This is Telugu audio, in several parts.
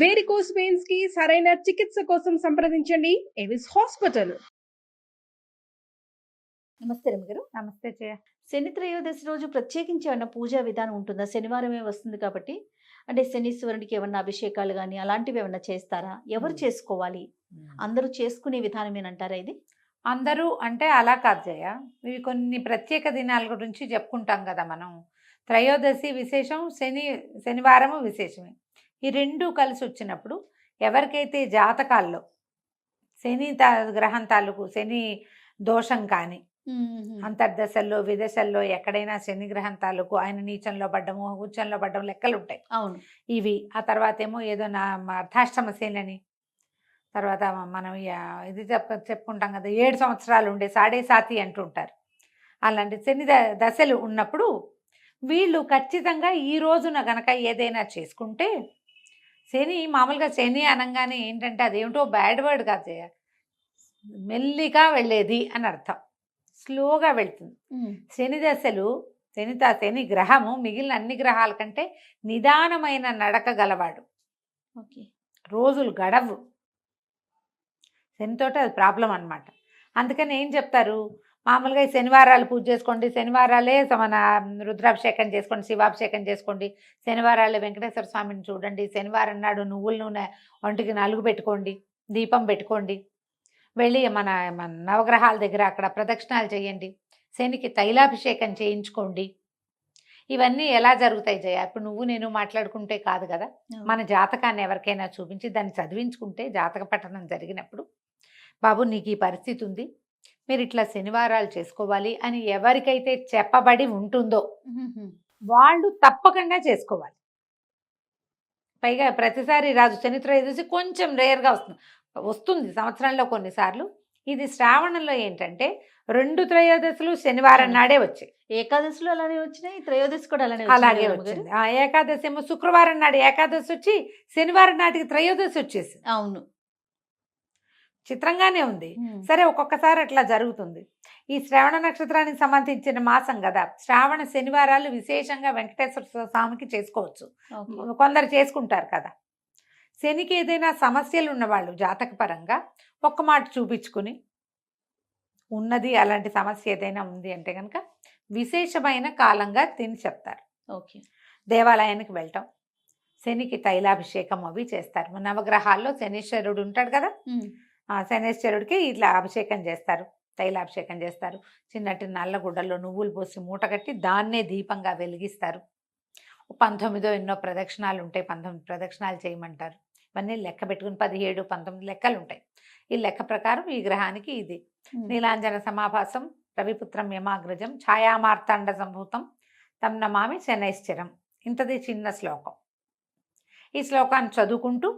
వేరికోస్ వెయిన్స్ కి సరైన చికిత్స కోసం సంప్రదించండి ఎవిస్ హాస్పిటల్. నమస్తే రమగారు. నమస్తే జయ. శని త్రయోదశి రోజు ప్రత్యేకించి ఏమన్నా పూజా విధానం ఉంటుందా? శనివారమే వస్తుంది కాబట్టి అంటే శనీశ్వరునికి ఏమన్నా అభిషేకాలు కానీ అలాంటివి ఏమన్నా చేస్తారా? ఎవరు చేసుకోవాలి? అందరూ చేసుకునే విధానమేనంటారా ఇది? అందరూ అంటే అలా కాదు జయ. ఇవి కొన్ని ప్రత్యేక దినాల గురించి చెప్పుకుంటాం కదా మనం. త్రయోదశి విశేషం, శనివారము విశేషమే. ఈ రెండు కలిసి వచ్చినప్పుడు ఎవరికైతే జాతకాల్లో శని గ్రహం తాలూకు శని దోషం కానీ అంతర్దశల్లో విదశల్లో ఎక్కడైనా శని గ్రహం తాలూకు ఆయన నీచంలో పడ్డము ఉచ్చంలో పడ్డం లెక్కలు ఉంటాయి. అవును. ఇవి ఆ తర్వాత ఏమో ఏదో నా అర్థాష్టమ శని, తర్వాత మనం ఇది చెప్పుకుంటాం కదా 7 సంవత్సరాలు ఉండే సాడే సాతి అంటుంటారు. అలాంటి శని దశలు ఉన్నప్పుడు వీళ్ళు ఖచ్చితంగా ఈ రోజున గనక ఏదైనా చేసుకుంటే శని మామూలుగా శని అనగానే ఏంటంటే అదేమిటో బ్యాడ్ వర్డ్ కాదు, మెల్లిగా వెళ్ళేది అని అర్థం, స్లోగా వెళ్తుంది. శని దశలు శని గ్రహము మిగిలిన అన్ని గ్రహాల కంటే నిదానమైన నడక గలవాడు. ఓకే. రోజులు గడవు శనితోటి, అది ప్రాబ్లం అనమాట. అందుకని ఏం చెప్తారు, మామూలుగా ఈ శనివారాలు పూజ చేసుకోండి, శనివారాలే మన రుద్రాభిషేకం చేసుకోండి, శివాభిషేకం చేసుకోండి, శనివారాలే వెంకటేశ్వర స్వామిని చూడండి, శనివారం నాడు నువ్వుల నూనె ఒంటికి నలుగు పెట్టుకోండి, దీపం పెట్టుకోండి, వెళ్ళి మన నవగ్రహాల దగ్గర అక్కడ ప్రదక్షిణాలు చేయండి, శనికి తైలాభిషేకం చేయించుకోండి. ఇవన్నీ ఎలా జరుగుతాయి జయ? ఇప్పుడు నువ్వు నేను మాట్లాడుకుంటే కాదు కదా, మన జాతకాన్ని ఎవరికైనా చూపించి దాన్ని చదివించుకుంటే, జాతక పఠనం జరిగినప్పుడు బాబు నీకు ఈ పరిస్థితి ఉంది, మీరు ఇట్లా శనివారాలు చేసుకోవాలి అని ఎవరికైతే చెప్పబడి ఉంటుందో వాళ్ళు తప్పకుండా చేసుకోవాలి. పైగా ప్రతిసారి రాజు శని త్రయోదశి కొంచెం రేర్గా వస్తుంది సంవత్సరంలో కొన్నిసార్లు. ఇది శ్రావణంలో ఏంటంటే 2 త్రయోదశులు శనివారం నాడే వచ్చాయి. ఏకాదశిలో అలానే వచ్చినాయి, త్రయోదశి కూడా అలాగే వచ్చింది. ఆ ఏకాదశి ఏమో శుక్రవారం నాడు ఏకాదశి వచ్చి శనివారం నాటికి త్రయోదశి వచ్చేసింది. అవును, చిత్రంగానే ఉంది. సరే, ఒక్కొక్కసారి అట్లా జరుగుతుంది. ఈ శ్రావణ నక్షత్రానికి సంబంధించిన మాసం కదా, శ్రావణ శనివారాలు విశేషంగా వెంకటేశ్వర స్వామికి చేసుకోవచ్చు, కొందరు చేసుకుంటారు కదా. శనికి ఏదైనా సమస్యలు ఉన్నవాళ్ళు జాతకపరంగా ఒక్క మాట చూపించుకుని ఉన్నది అలాంటి సమస్య ఏదైనా ఉంది అంటే కనుక విశేషమైన కాలంగా తిని చెప్తారు. ఓకే. దేవాలయానికి వెళ్ళటం, శనికి తైలాభిషేకం అవి చేస్తారు. నవగ్రహాల్లో శనీశ్వరుడు ఉంటాడు కదా, ఆ శనేశ్వరుడికి ఇట్లా అభిషేకం చేస్తారు, తైలాభిషేకం చేస్తారు. చిన్నటి నల్లగుడ్డల్లో నువ్వులు పోసి మూట కట్టి దాన్నే దీపంగా వెలిగిస్తారు. 19 ఎన్నో ప్రదక్షిణాలు ఉంటాయి, 19 ప్రదక్షిణాలు చేయమంటారు. ఇవన్నీ లెక్క పెట్టుకుని 17, 19 లెక్కలు ఉంటాయి. ఈ లెక్క ప్రకారం ఈ గ్రహానికి ఇది నీలాంజన సమాభాసం రవిపుత్రం యమాగ్రజం ఛాయామార్తాండ సంభూతం తం నమామి శనైశ్చరం. ఇంతది చిన్న శ్లోకం. ఈ శ్లోకాన్ని చదువుకుంటూ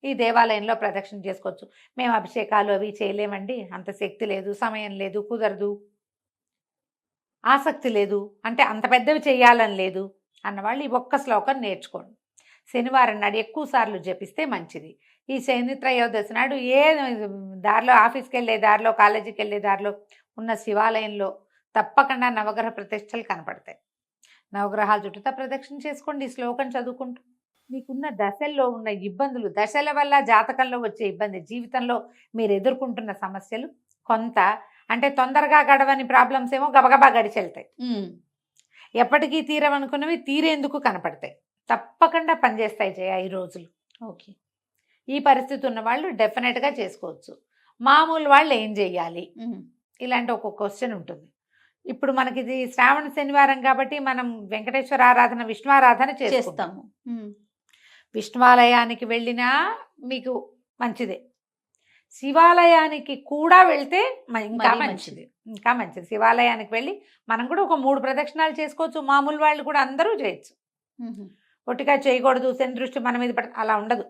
ఈ దేవాలయంలో ప్రదక్షిణ చేసుకోవచ్చు. మేము అభిషేకాలు అవి చేయలేమండి, అంత శక్తి లేదు, సమయం లేదు, కుదరదు, ఆసక్తి లేదు, అంటే అంత పెద్దవి చేయాలని లేదు అన్నవాళ్ళు ఈ ఒక్క శ్లోకం నేర్చుకోండి. శనివారం నాడు ఎక్కువ సార్లు జపిస్తే మంచిది. ఈ శని త్రయోదశి నాడు దారిలో ఆఫీస్కి వెళ్ళే దారిలో, కాలేజీకి వెళ్ళే దారిలో ఉన్న శివాలయంలో తప్పకుండా నవగ్రహ ప్రతిష్టలు కనపడతాయి. నవగ్రహాల చుట్టూతా ప్రదక్షిణ చేసుకోండి ఈ శ్లోకం చదువుకుంటూ. మీకున్న దశల్లో ఉన్న ఇబ్బందులు, దశల వల్ల జాతకంలో వచ్చే ఇబ్బంది, జీవితంలో మీరు ఎదుర్కొంటున్న సమస్యలు కొంత అంటే తొందరగా గడవని ప్రాబ్లమ్స్ ఏమో గబగబా గడిచెళ్తాయి. ఎప్పటికీ తీరమనుకున్నవి తీరేందుకు కనపడతాయి. తప్పకుండా పనిచేస్తాయి జయ ఈ రోజులు. ఓకే. ఈ పరిస్థితి ఉన్న వాళ్ళు డెఫినెట్గా చేసుకోవచ్చు. మామూలు వాళ్ళు ఏం చెయ్యాలి, ఇలాంటి ఒక క్వశ్చన్ ఉంటుంది. ఇప్పుడు మనకి ఇది శ్రావణ శనివారం కాబట్టి మనం వెంకటేశ్వర ఆరాధన, విష్ణు ఆరాధన చేస్తాము. విష్ణువాలయానికి వెళ్ళినా మీకు మంచిదే, శివాలయానికి కూడా వెళ్తే ఇంకా మంచిది, ఇంకా మంచిది. శివాలయానికి వెళ్ళి మనం కూడా ఒక 3 ప్రదక్షిణాలు చేసుకోవచ్చు. మామూలు వాళ్ళు కూడా అందరూ చేయొచ్చు. ఒట్టిగా చేయకూడదు, శని దృష్టి మన మీద పడితే అలా ఉండదు.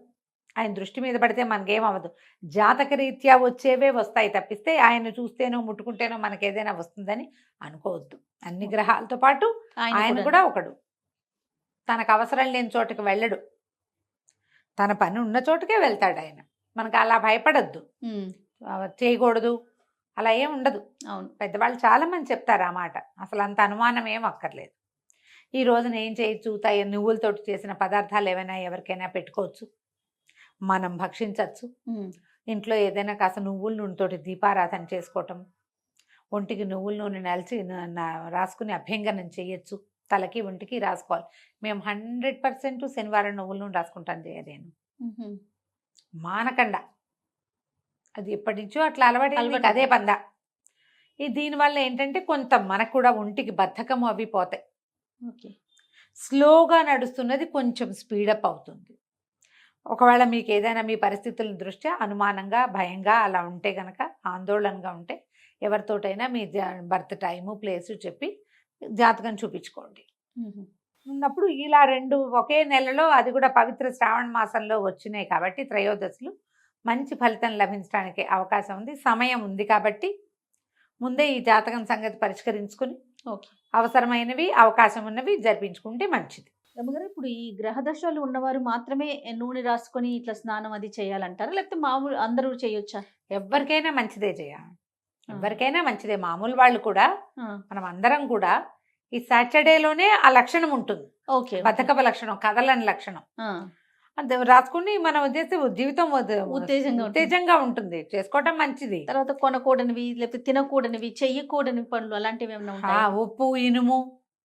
ఆయన దృష్టి మీద పడితే మనకేమవ్వదు. జాతక రీత్యా వచ్చేవే వస్తాయి తప్పిస్తే ఆయన చూస్తేనో ముట్టుకుంటేనో మనకి ఏదైనా వస్తుందని అనుకోవద్దు. అన్ని గ్రహాలతో పాటు ఆయన కూడా ఒకడు. తనకు అవసరం లేని చోటుకి వెళ్ళడు, తన పని ఉన్న చోటుకే వెళ్తాడు ఆయన. మనకు అలా భయపడద్దు, చేయకూడదు అలా ఏం ఉండదు. అవును, పెద్దవాళ్ళు చాలా మంది చెప్తారు ఆ మాట, అసలు అంత అనుమానం ఏం అక్కర్లేదు. ఈ రోజున ఏం చేయొచ్చు, నువ్వులతోటి చేసిన పదార్థాలు ఏమైనా ఎవరికైనా పెట్టుకోవచ్చు. మనం భక్షించవచ్చు. ఉమ్. ఇంట్లో ఏదైనా కాస్త నువ్వుల నూనెతోటి దీపారాధన చేసుకోవటం, ఒంటికి నువ్వుల నూనె నలిచి రాసుకుని అభ్యంగనం చేయొచ్చు. తలకి ఒంటికి రాసుకోవాలి. మేము 100% శనివారం నువ్వుల నూనె రాసుకుంటాను జయ నేను. ఉహుం. మానకండా అది ఎప్పటి నుంచో అట్లా అలవాటు అలవాటు. అదే పందా. దీనివల్ల ఏంటంటే కొంత మనకు కూడా ఒంటికి బద్ధకము అవి పోతాయి. ఓకే. స్లోగా నడుస్తున్నది కొంచెం స్పీడప్ అవుతుంది. ఒకవేళ మీకు ఏదైనా మీ పరిస్థితుల దృష్ట్యా అనుమానంగా భయంగా అలా ఉంటే గనక, ఆందోళనగా ఉంటే ఎవరితోటైనా మీ బర్త్ టైము ప్లేసు చెప్పి జాతకం చూపించుకోండి. ఉహుం. ఉన్నప్పుడు ఇలా 2 ఒకే నెలలో, అది కూడా పవిత్ర శ్రావణ మాసంలో వచ్చినాయి కాబట్టి త్రయోదశులు, మంచి ఫలితం లభించడానికి అవకాశం ఉంది. సమయం ఉంది కాబట్టి ముందే ఈ జాతకం సంగతి పరిష్కరించుకుని ఓకే. అవసరమైనవి అవకాశం ఉన్నవి జరిపించుకుంటే మంచిది. రమ్మగారు, ఇప్పుడు ఈ గ్రహ దశలు ఉన్నవారు మాత్రమే నూనె రాసుకొని ఇట్లా స్నానం అది చేయాలంటారా, లేకపోతే మామూలు అందరూ చేయొచ్చా? ఎవరికైనా మంచిదే జయ, ఎవరికైనా మంచిదే. మామూలు వాళ్ళు కూడా, మనం అందరం కూడా ఈ సాటర్డేలోనే ఆ లక్షణం ఉంటుంది. ఓకే. బద్ధకపు లక్షణం, కదలని లక్షణం. ఆ. అది రాసుకుని మనం చేస్తే జీవితం ఉత్తేజంగా ఉంటుంది. చేసుకోవటం మంచిది. తర్వాత కొనకూడనివి లేకపోతే తినకూడనివి చెయ్యకూడని పనులు అలాంటివి ఏమైనా ఉంటాయా? ఉప్పు, ఇనుము,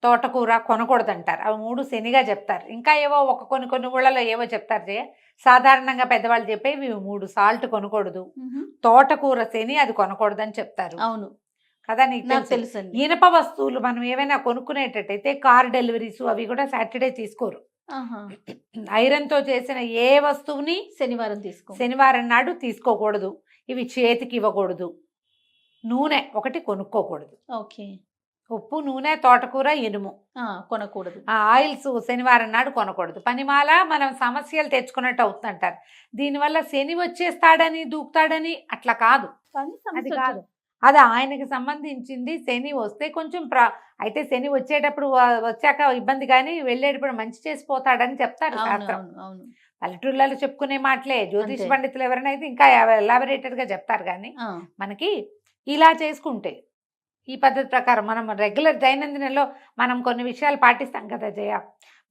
తోటకూర కొనకూడదంటారు. అవి 3 శనిగా చెప్తారు. ఇంకా ఏవో కొన్ని ఊళ్ళలో ఏవో చెప్తారు జయ. సాధారణంగా పెద్దవాళ్ళు చెప్పేవి 3 సాల్ట్ కొనకూడదు, ఉహుం. తోటకూర శని అది కొనకూడదని చెప్తారు అవును, కదా. నీకు నాకు తెలుసు. తెలుసండి. ఇనప వస్తువులు మనం ఏవైనా కొనుక్కునేటట్టయితే కార్ డెలివరీస్ అవి కూడా సాటర్డే తీసుకోరు. ఆహా. ఐరన్తో చేసిన ఏ వస్తువుని శనివారం తీసుకో. శనివారం నాడు తీసుకోకూడదు. ఇవి చేతికి ఇవ్వకూడదు. నూనె ఒకటి కొనుక్కోకూడదు. ఓకే. ఉప్పు, నూనె, తోటకూర, ఇనుము కొనకూడదు. ఆయిల్స్ శనివారం నాడు కొనకూడదు. పనిమాల మనం సమస్యలు తెచ్చుకున్నట్టు అవుతుందంటారు. దీనివల్ల శని వచ్చేస్తాడని దూకుతాడని అట్లా కాదు. కానీ అది సమస్య కాదు, వచ్చేది. అది ఆయనకి సంబంధించింది. శని వస్తే కొంచెం అయితే శని వచ్చేటప్పుడు వచ్చాక ఇబ్బంది, కానీ వెళ్ళేటప్పుడు మంచి చేసిపోతాడని చెప్తారు అవును, శాస్త్రం. అవును, అవును. పల్లెటూళ్ళలో చెప్పుకునే మాటలే. జ్యోతిష అంతే. పండితులు ఎవరైనా అయితే ఇంకా ఎలాబరేటెడ్ గా చెప్తారు. కానీ ఆ. మనకి ఇలా చేసుకుంటే ఈ పద్ధతి ప్రకారం మనం రెగ్యులర్ దైనందినంలో మనం కొన్ని విషయాలు పాటిస్తాం కదా జయ.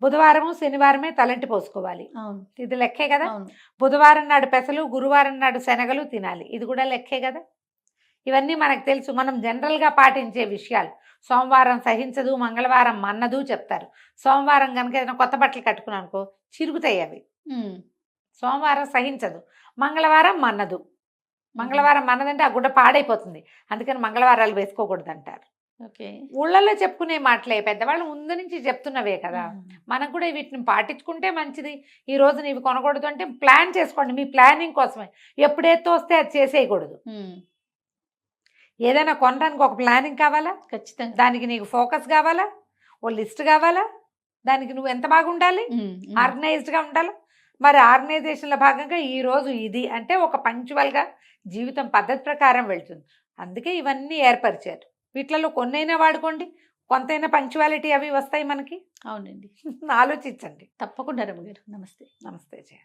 బుధవారము శనివారమే తలంటి పోసుకోవాలి. అవును, ఇది లెక్కే కదా. అవును. బుధవారం నాడు పెసలు, గురువారం నాడు శనగలు తినాలి. ఇది కూడా లెక్కే కదా. ఇవన్నీ మనకు తెలుసు, మనం జనరల్గా పాటించే విషయాలు. సోమవారం సహించదు, మంగళవారం మన్నదు చెప్తారు. సోమవారం కనుక ఏదైనా కొత్త బట్టలు కట్టుకున్నాను అనుకో, చిరుగుతాయి అవి. ఉమ్. సోమవారం సహించదు, మంగళవారం మన్నదు. మంగళవారం మన్నదంటే ఆ గుడ్డ పాడైపోతుంది. అందుకని మంగళవారాలు వేసుకోకూడదు అంటారు. ఓకే. ఊళ్ళల్లో చెప్పుకునే మాటలే, పెద్దవాళ్ళు ముందు నుంచి చెప్తున్నవే కదా. ఉమ్. మనకు కూడా వీటిని పాటించుకుంటే మంచిది. ఈ రోజు నీవి కొనకూడదు అంటే ప్లాన్ చేసుకోండి, మీ ప్లానింగ్ కోసమే. ఎప్పుడైతే వస్తే అది చేసేయకూడదు. ఉమ్. ఏదైనా కొనడానికి ఒక ప్లానింగ్ కావాలా, ఖచ్చితంగా. దానికి నీకు ఫోకస్ కావాలా, ఓ లిస్ట్ కావాలా, దానికి నువ్వు ఎంత బాగుండాలి, ఉమ్. ఉమ్. ఆర్గనైజ్డ్గా ఉండాలి. మరి ఆర్గనైజేషన్లో భాగంగా ఈరోజు ఇది అంటే ఒక పంక్చువల్గా జీవితం పద్ధతి ప్రకారం వెళ్తుంది. అందుకే ఇవన్నీ ఏర్పరిచారు. వీటిలలో కొన్నైనా వాడుకోండి, కొంతైనా పంక్చువాలిటీ అవి వస్తాయి మనకి. అవునండి, ఆలోచించండి. తప్పకుండా రమ్మగారు. నమస్తే. నమస్తే జయ.